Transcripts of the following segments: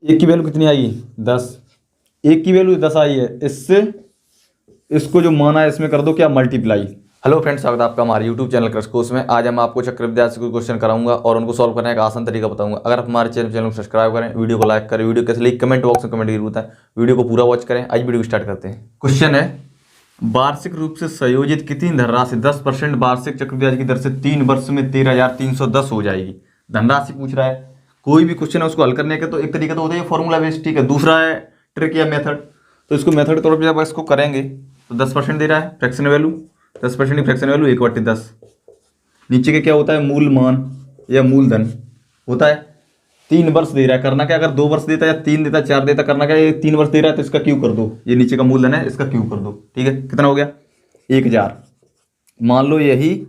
एक की वैल्यू कितनी आएगी 10, एक की वैल्यू 10 आई है, इससे इसको जो माना है इसमें कर दो क्या मल्टीप्लाई। हेलो फ्रेंड्स, स्वागत है आपका हमारे यूट्यूब चैनल क्रैशकोर्स में। आज हम आपको चक्रवृद्धि से कोई क्वेश्चन कराऊंगा और उनको सॉल्व करने का आसान तरीका बताऊंगा। अगर आप हमारे चैनल को सब्सक्राइब करें, वीडियो को लाइक करें, वीडियो कैसे लगी कमेंट बॉक्स में कमेंट जरूर बताएं, वीडियो को पूरा वॉच करें। आज वीडियो को स्टार्ट करते हैं। क्वेश्चन है, वार्षिक रूप से संयोजित कितनी धनराशि 10% वार्षिक चक्रवृद्धि की दर से 3 वर्ष में 13,310 हो जाएगी। धनराशि पूछ रहा है। कोई भी क्वेश्चन है उसको हल करने का तो एक तरीका तो होता है फॉर्मूला बेस्ड, ठीक है। दूसरा है ट्रिक या मेथड। तो इसको मेथड तौर पर जब इसको करेंगे तो 10% दे रहा है फ्रैक्शन वैल्यू, 10% की फ्रैक्शन वैल्यू 1/10। नीचे के क्या होता है मूलमान या मूलधन होता है। 3 वर्ष दे रहा है, करना क्या, अगर 2 वर्ष देता है या 3 देता है 4 देता, करना क्या, ये 3 वर्ष दे रहा है तो इसका क्यू कर दो, ये नीचे का मूलधन है इसका क्यू कर दो, ठीक है। कितना हो गया 1000। मान लो यही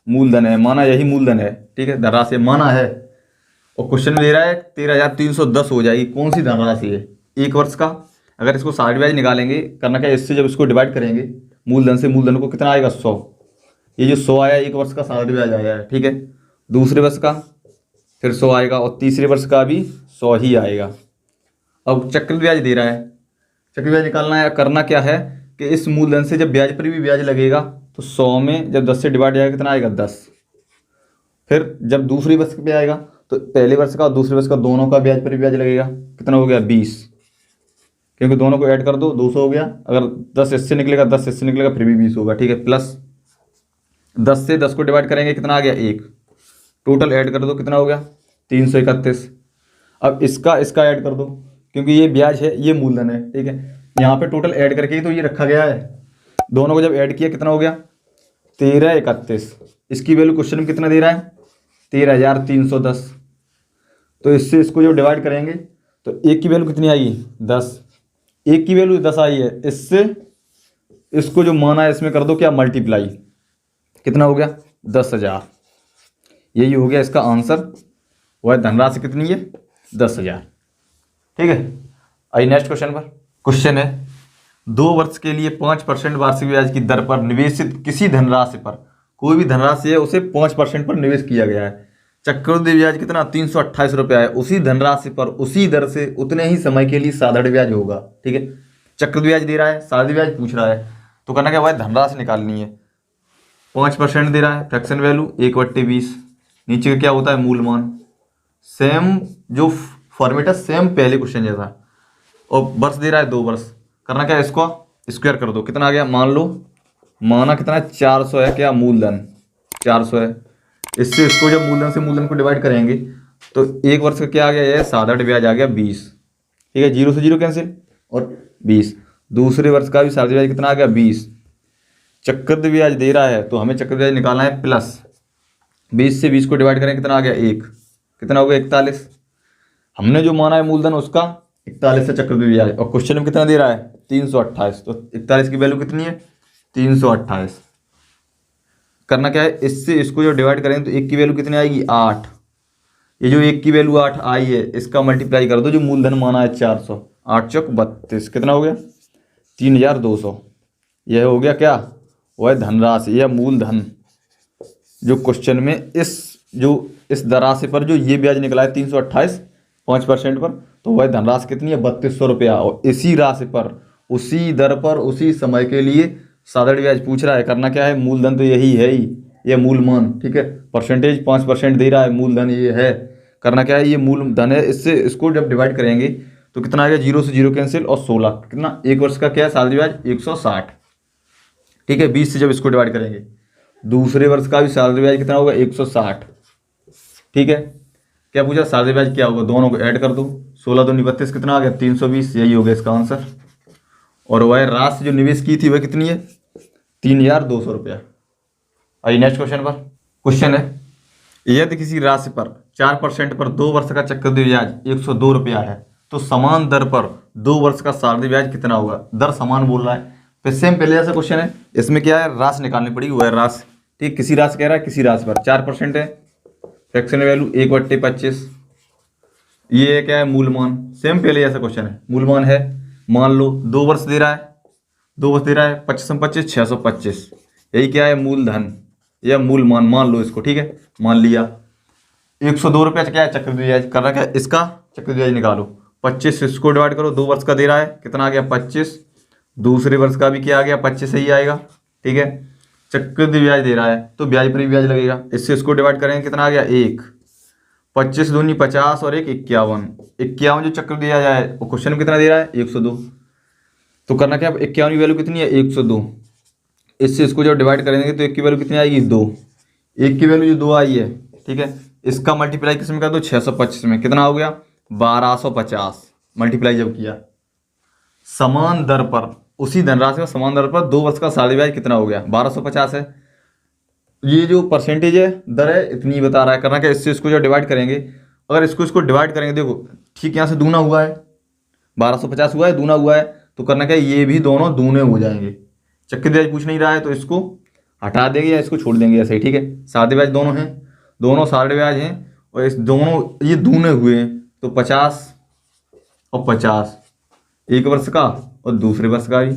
मूलधन है, माना यही मूलधन है, ठीक है, धनराशि माना है और क्वेश्चन में दे रहा है 13,310 हो जाएगी। कौन सी धनराशि है, 1 वर्ष का। अगर इसको 60 ब्याज निकालेंगे, करना क्या, इससे जब इसको डिवाइड करेंगे मूलधन से, मूलधन को कितना आएगा 100। ये जो 100 आया 1 वर्ष का 60 ब्याज आया है, ठीक है। दूसरे वर्ष का फिर 100 आएगा और तीसरे वर्ष का भी 100 ही आएगा। अब चक्रवृद्धि ब्याज दे रहा है, चक्रवृद्धि ब्याज निकालना है। करना क्या है कि इस मूलधन से जब ब्याज पर भी ब्याज लगेगा तो 100 में जब 10 से डिवाइड जाएगा कितना आएगा 10। फिर जब दूसरे वर्ष पे आएगा तो पहले वर्ष का और दूसरे वर्ष का दोनों का ब्याज पर भी ब्याज लगेगा, कितना हो गया 20, क्योंकि दोनों को ऐड कर दो 200 हो गया। अगर 10 इससे निकलेगा 10 इससे निकलेगा फिर भी 20 होगा, ठीक है। प्लस 10 से 10 को डिवाइड करेंगे कितना आ गया 1, टोटल ऐड कर दो कितना हो गया 331। अब इसका ऐड कर दो क्योंकि ये ब्याज है ये मूलधन है, ठीक है। यहाँ पे टोटल ऐड करके ही तो ये रखा गया है। दोनों को जब ऐड किया कितना हो गया 1331। इसकी वैल्यू क्वेश्चन में कितना दे रहा है 13,310। तो इससे इसको जो डिवाइड करेंगे तो एक की वैल्यू कितनी आएगी 10, एक की वैल्यू 10 आई है, इससे इसको जो माना है इसमें कर दो क्या मल्टीप्लाई। कितना हो गया 10,000। यही हो गया इसका आंसर। वह धनराशि कितनी है 10,000, ठीक है। आइए नेक्स्ट क्वेश्चन पर। क्वेश्चन है, 2 वर्ष के लिए 5% वार्षिक ब्याज की दर पर निवेशित किसी धनराशि पर, कोई भी धनराशि है उसे 5% पर निवेश किया गया है। चक्रवृद्धि ब्याज कितना 328 रुपया है। उसी धनराशि पर उसी दर से उतने ही समय के लिए साधारण ब्याज होगा, ठीक है। चक्रवृद्धि ब्याज दे रहा है, साधारण ब्याज पूछ रहा है, तो करना क्या, भाई धनराशि निकालनी है। 5% दे रहा है, फ्रैक्शन वैल्यू 1/20। नीचे का क्या होता है मूलमान, सेम जो फॉर्मेट है सेम पहले क्वेश्चन जैसा। और वर्ष दे रहा है 2 वर्ष, करना क्या, इसको स्क्वायर कर दो कितना आ गया। मान लो माना कितना 400 है, क्या मूलधन 400 है। इससे इसको जब मूलधन से मूलधन को डिवाइड करेंगे तो 1 वर्ष का क्या आ गया, ये साधारण ब्याज आ गया 20, ठीक है। 0 से 0 कैंसिल और 20। दूसरे वर्ष का भी साधारण ब्याज कितना आ गया 20। चक्रवृद्धि ब्याज दे रहा है तो हमें चक्रवृद्धि ब्याज निकालना है प्लस 20 से 20 को डिवाइड करें कितना आ गया 1, कितना हो गया 41। हमने जो माना है मूलधन उसका 41 है चक्रवृद्धि ब्याज, और क्वेश्चन में कितना दे रहा है 328। तो 41 की वैल्यू कितनी है 328। करना क्या है, इससे इसको जो डिवाइड करें तो 1 की वैल्यू कितनी आएगी 8। ये जो 1 की वैल्यू 8 आई है इसका मल्टीप्लाई कर दो जो मूलधन माना है 400, 8 चौक 32, कितना हो गया 3,200। यह हो गया क्या, वह धनराशि या मूलधन जो क्वेश्चन में इस धनराशि पर जो ये ब्याज निकला है 328 5% पर, तो वह धनराशि कितनी है 3200 रुपया। और इसी राशि पर उसी दर पर उसी समय के लिए साधारण ब्याज पूछ रहा है। करना क्या है, मूलधन तो यही है ही, ये मूलमान, ठीक है। परसेंटेज 5% दे रहा है, मूलधन ये है। करना क्या है, ये मूलधन है, इससे इसको जब डिवाइड करेंगे तो कितना आ गया 0 से 0 कैंसिल और 16, कितना 1 वर्ष का क्या है साधारण ब्याज 160, ठीक है। 20 से जब इसको डिवाइड करेंगे दूसरे वर्ष का भी साधारण ब्याज कितना होगा 160, ठीक है। क्या पूछा साधारण ब्याज क्या होगा, दोनों को ऐड कर दो 16 दूनी 32, कितना आ गया 320। यही हो गया इसका आंसर। और वह राशि जो निवेश की थी वह कितनी है 3,200 रुपया। आइए नेक्स्ट क्वेश्चन पर। क्वेश्चन है, यदि किसी राशि पर 4% पर 2 वर्ष का चक्रवृद्धि ब्याज 102 रुपया है तो समान दर पर 2 वर्ष का साधारण ब्याज कितना होगा। दर समान बोल रहा है, फिर सेम पहले जैसा क्वेश्चन है। इसमें क्या है, राशि निकालनी पड़ेगी, वह राशि, ठीक। किसी राशि कह रहा है, किसी राशि पर 4% है, फ्रैक्शन वैल्यू 1/25। ये क्या है मूलमान, सेम पहले जैसा क्वेश्चन है, मूलमान है। मान लो 2 वर्ष दे रहा है, 2 वर्ष दे रहा है 25 625। यही क्या है मूलधन या मूलमान, मान लो इसको, ठीक है। मान लिया 102 रुपया क्या है चक्रवृद्धि ब्याज। करना क्या है, इसका चक्रवृद्धि ब्याज निकालो। 25 इसको डिवाइड करो, 2 वर्ष का दे रहा है, कितना आ गया 25। दूसरे वर्ष का भी क्या आ गया 25 ही आएगा, ठीक है। चक्रवृद्धि ब्याज दे रहा है तो ब्याज पर भी ब्याज लगेगा, इससे इसको डिवाइड करेंगे, कितना आ गया 1। 25 दूनी 50 और 1 51। 51 जो चक्रवृद्धि ब्याज है वो क्वेश्चन में कितना दे रहा है 102। तो करना क्या, 51 की वैल्यू कितनी है 102। इससे इसको जब डिवाइड करेंगे तो 1 की वैल्यू कितनी आएगी 2। 1 की वैल्यू जो 2 आई है, ठीक है, इसका मल्टीप्लाई किस में कर दो 625 में, कितना हो गया 1250। मल्टीप्लाई जब किया समान दर पर, उसी धनराशि में समान दर पर 2 वर्ष का साल ब्याज कितना हो गया 1250 है। ये जो परसेंटेज है दर है इतनी बता रहा है। करना क्या, इससे इसको जो डिवाइड करेंगे, अगर इसको डिवाइड करेंगे, देखो ठीक यहाँ से दूना हुआ है, 1250 हुआ है, दूना हुआ है, तो करना क्या ये भी दोनों दूने हो जाएंगे। चक्कर ब्याज पूछ नहीं रहा है तो इसको हटा देंगे या इसको छोड़ देंगे ऐसे ही, ठीक है। सादे ब्याज दोनों हैं, दोनों सादे ब्याज हैं और इस दोनों ये दूने हुए हैं, तो 50 और 50, 1 वर्ष का और दूसरे वर्ष का भी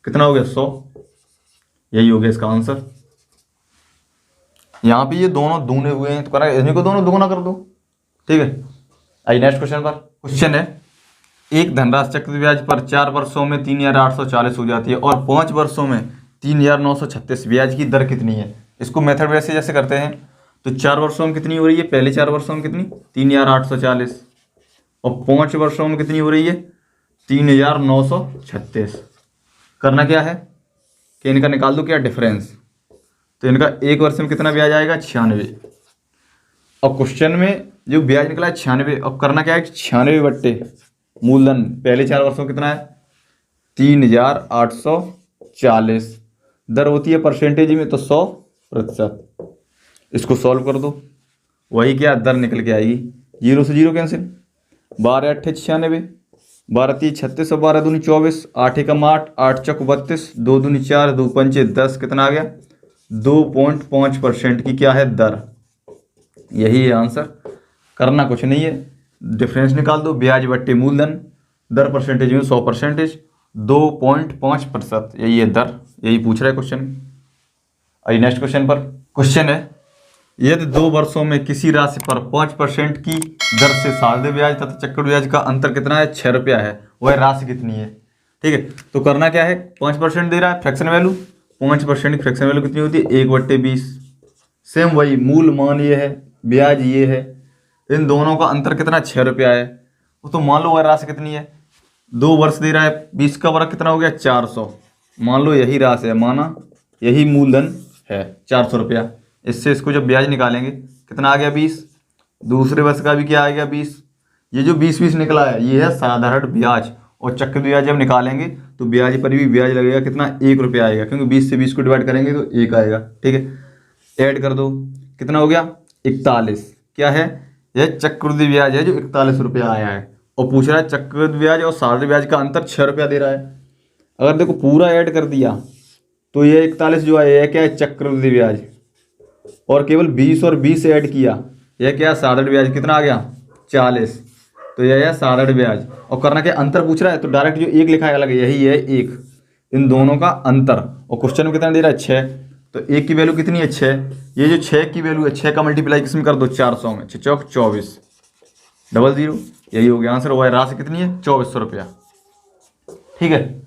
कितना हो गया 100। यही हो गया इसका आंसर। यहाँ पे ये दोनों दूने हुए हैं तो करा इन्हीं को दोनों दुगुना कर दो, ठीक है। आइए नेक्स्ट क्वेश्चन पर। क्वेश्चन है, एक धनराशि चक्रवृद्धि ब्याज पर 4 वर्षों में 3840 हो जाती है और 5 वर्षों में 3936, ब्याज की दर कितनी है। इसको मेथड वैसे जैसे करते हैं तो 4 वर्षों में कितनी हो रही है, पहले 4 वर्षों में कितनी 3840 और 5 वर्षों में कितनी हो रही है 3936। करना क्या है कि इनका निकाल दो क्या डिफरेंस, तो इनका 1 वर्ष में कितना ब्याज आएगा 96 और क्वेश्चन में जो ब्याज निकला है 96। अब करना क्या है 96 बट्टे मूलधन, पहले 4 वर्षों में कितना है 3840, दर होती है परसेंटेज में तो 100%। इसको सॉल्व कर दो, वही क्या दर निकल के आएगी, 0 से 0 कैंसिल, 12 8 96, 12 3 36 और 12 दूनी 24, 8 एकम 8, 8 चौक 32, 2 दूनी 4, 2 पंचे 10, कितना आ गया 2.5% की क्या है दर। यही है आंसर। करना कुछ नहीं है, डिफरेंस निकाल दो, ब्याज बट्टे मूलधन, दर परसेंटेज में 100%, 2.5%, यही है दर, यही पूछ रहा है क्वेश्चन। आइए नेक्स्ट क्वेश्चन पर। क्वेश्चन है, यदि 2 वर्षों में किसी राशि पर 5% की दर से सादे ब्याज तथा चक्रवृद्धि ब्याज का अंतर कितना है 6 रुपया है, वह राशि कितनी है, ठीक है। तो करना क्या है 5% दे रहा है फ्रैक्शन वैल्यू, 5% की फ्रैक्शन वैल्यू कितनी होती है 1/20। सेम वही मूल मान ये है, ब्याज ये है, इन दोनों का अंतर कितना 6 रुपया है। तो मान लो वह राशि कितनी है, 2 वर्ष दे रहा है, 20 का वर्ग कितना हो गया 400। मान लो यही राशि है, माना यही मूलधन है 400 रुपया। इससे इसको जब ब्याज निकालेंगे कितना आ गया 20, दूसरे वर्ष का भी क्या आ गया 20। ये जो 20 निकला है ये है साधारण ब्याज, और चक्रवृद्धि ब्याज जब निकालेंगे तो ब्याज पर भी ब्याज लगेगा, कितना 1 रुपया आएगा, क्योंकि 20 से 20 को डिवाइड करेंगे तो 1 आएगा, ठीक है। ऐड कर दो, कितना हो गया 41। क्या है यह चक्रवृद्धि ब्याज है जो 41 रुपया आया है, और पूछ रहा है चक्रवृद्धि ब्याज और साधारण ब्याज का अंतर 6 रुपया दे रहा है। अगर देखो पूरा ऐड कर दिया तो ये 41 जो है यह क्या है चक्रवृद्धि ब्याज, और केवल 20 और 20 ऐड किया यह क्या है साधारण ब्याज, कितना आ गया 40, तो यह है साधारण ब्याज। और करना क्या अंतर पूछ रहा है तो डायरेक्ट जो 1 लिखा है अलग यही है 1, इन दोनों का अंतर। और क्वेश्चन में कितना दे रहा है 6, तो 1 की वैल्यू कितनी है 6, ये जो 6 की वैल्यू है 6 का मल्टीप्लाई किस में कर दो 400 में, 6 चौक 24, 00, यही हो गया आंसर। वह राशि कितनी है 2400 रुपया, ठीक है।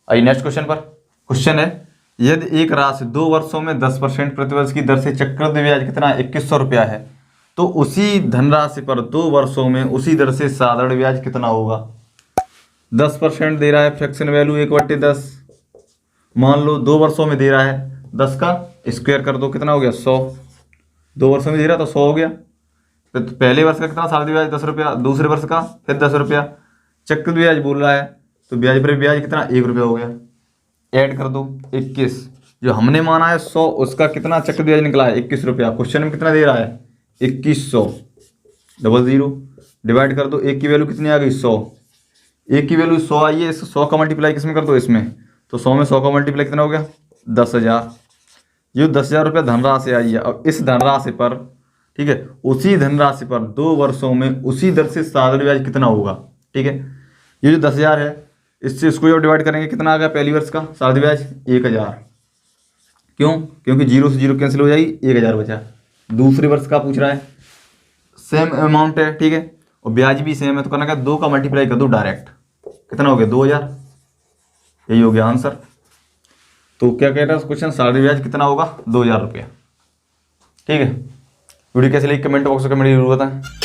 आइए नेक्स्ट क्वेश्चन पर। क्वेश्चन है, यदि एक राशि 2 वर्षों में 10% प्रतिवर्ष की दर से चक्रवृद्धि ब्याज कितना 2100 रुपया है, तो उसी धनराशि पर 2 वर्षों में उसी दर से साधारण ब्याज कितना होगा। 10% दे रहा है फ्रैक्शन वैल्यू 1/10, मान लो 2 वर्षों में दे रहा है, 10 का स्क्वायर कर दो, कितना हो गया 100। 2 वर्षों में दे रहा तो 100 हो गया। तो पहले वर्ष का कितना साधारण ब्याज 10 रुपया, दूसरे वर्ष का फिर 10 रुपया, चक्रवृद्धि ब्याज बोल रहा है तो ब्याज पर ब्याज कितना 1 रुपया हो गया। ऐड कर दो 21, जो हमने माना है 100 उसका कितना चक्रवृद्धि ब्याज निकला है 21 रुपया, क्वेश्चन में कितना दे रहा है 2100, 00, डिवाइड कर दो, 1 की वैल्यू कितनी आ गई 100, 1 की वैल्यू 100 आई है, इस 100 का मल्टीप्लाई किसमें कर दो इसमें, तो 100 में 100 का मल्टीप्लाई कितना हो गया 10,000। ये 10,000 रुपया धनराशि आई है। अब इस धनराशि पर, ठीक है, उसी धनराशि पर 2 वर्षों में उसी दर से साधारण ब्याज कितना होगा, ठीक है। ये जो 10,000 है इससे इसको जब डिवाइड करेंगे कितना आ गया पहली वर्ष का साधारण ब्याज 1000, क्यों, क्योंकि 0 से 0 कैंसिल हो जाएगी, 1000 बचा। दूसरे वर्ष का पूछ रहा है, सेम अमाउंट है, ठीक है, और ब्याज भी सेम है, तो करना क्या, 2 का मल्टीप्लाई कर दो डायरेक्ट, कितना हो गया 2000, यही हो गया आंसर। तो क्या कह रहा है क्वेश्चन, सालाना ब्याज कितना होगा 2000 रुपया। ठीक है, वीडियो कैसे लगी कमेंट बॉक्स में कमेंट जरूर बताएं।